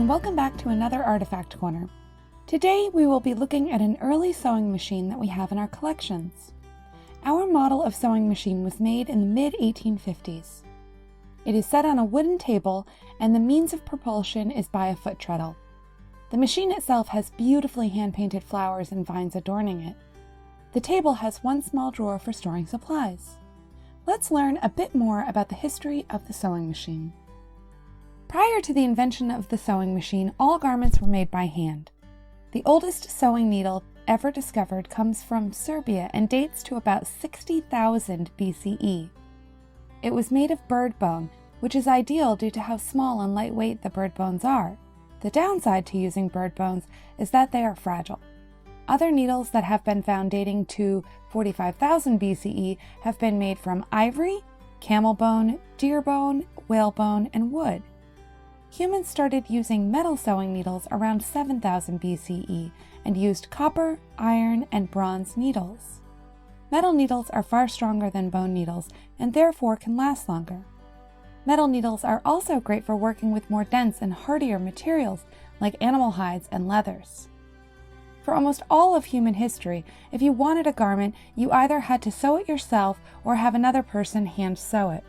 and welcome back to another Artifact Corner. Today we will be looking at an early sewing machine that we have in our collections. Our model of sewing machine was made in the mid-1850s. It is set on a wooden table and the means of propulsion is by a foot treadle. The machine itself has beautifully hand-painted flowers and vines adorning it. The table has one small drawer for storing supplies. Let's learn a bit more about the history of the sewing machine. Prior to the invention of the sewing machine, all garments were made by hand. The oldest sewing needle ever discovered comes from Serbia and dates to about 60,000 BCE. It was made of bird bone, which is ideal due to how small and lightweight the bird bones are. The downside to using bird bones is that they are fragile. Other needles that have been found dating to 45,000 BCE have been made from ivory, camel bone, deer bone, whale bone, and wood. Humans started using metal sewing needles around 7000 BCE and used copper, iron, and bronze needles. Metal needles are far stronger than bone needles and therefore can last longer. Metal needles are also great for working with more dense and heartier materials like animal hides and leathers. For almost all of human history, if you wanted a garment, you either had to sew it yourself or have another person hand sew it.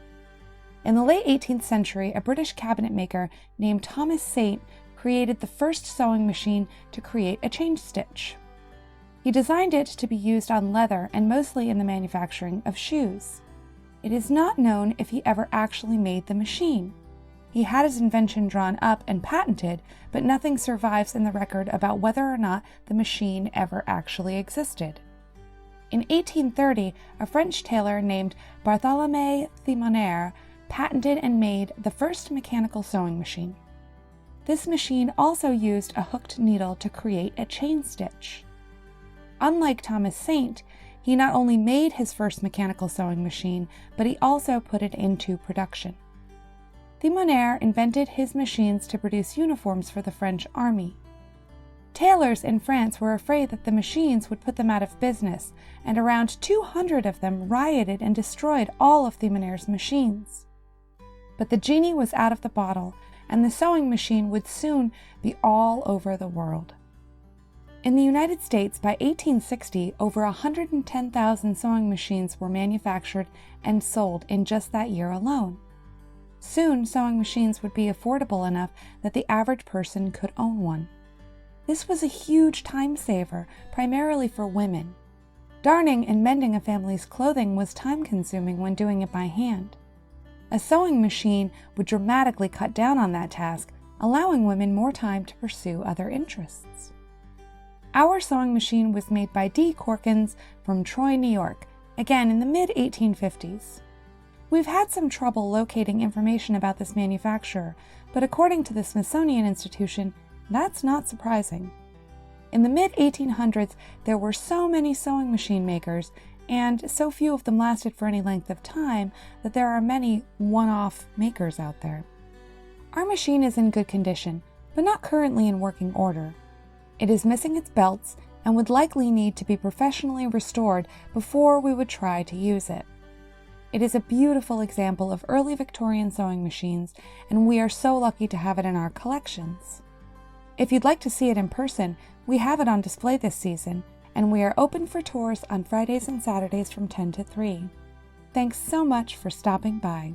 In the late 18th century, a British cabinet maker named Thomas Saint created the first sewing machine to create a change stitch. He designed it to be used on leather and mostly in the manufacturing of shoes. It is not known if he ever actually made the machine. He had his invention drawn up and patented, but nothing survives in the record about whether or not the machine ever actually existed. In 1830, a French tailor named Barthélemy Thimonnère patented and made the first mechanical sewing machine. This machine also used a hooked needle to create a chain stitch. Unlike Thomas Saint, he not only made his first mechanical sewing machine, but he also put it into production. Thimonnère invented his machines to produce uniforms for the French army. Tailors in France were afraid that the machines would put them out of business, and around 200 of them rioted and destroyed all of Thimonnère's machines. But the genie was out of the bottle, and the sewing machine would soon be all over the world. In the United States, by 1860, over 110,000 sewing machines were manufactured and sold in just that year alone. Soon, sewing machines would be affordable enough that the average person could own one. This was a huge time saver, primarily for women. Darning and mending a family's clothing was time-consuming when doing it by hand. A sewing machine would dramatically cut down on that task, allowing women more time to pursue other interests. Our sewing machine was made by D. Corkins from Troy, New York, again in the mid-1850s. We've had some trouble locating information about this manufacturer, but according to the Smithsonian Institution, that's not surprising. In the mid-1800s, there were so many sewing machine makers, and so few of them lasted for any length of time that there are many one-off makers out there. Our machine is in good condition, but not currently in working order. It is missing its belts and would likely need to be professionally restored before we would try to use it. It is a beautiful example of early Victorian sewing machines, and we are so lucky to have it in our collections. If you'd like to see it in person, we have it on display this season, and we are open for tours on Fridays and Saturdays from 10 to 3. Thanks so much for stopping by.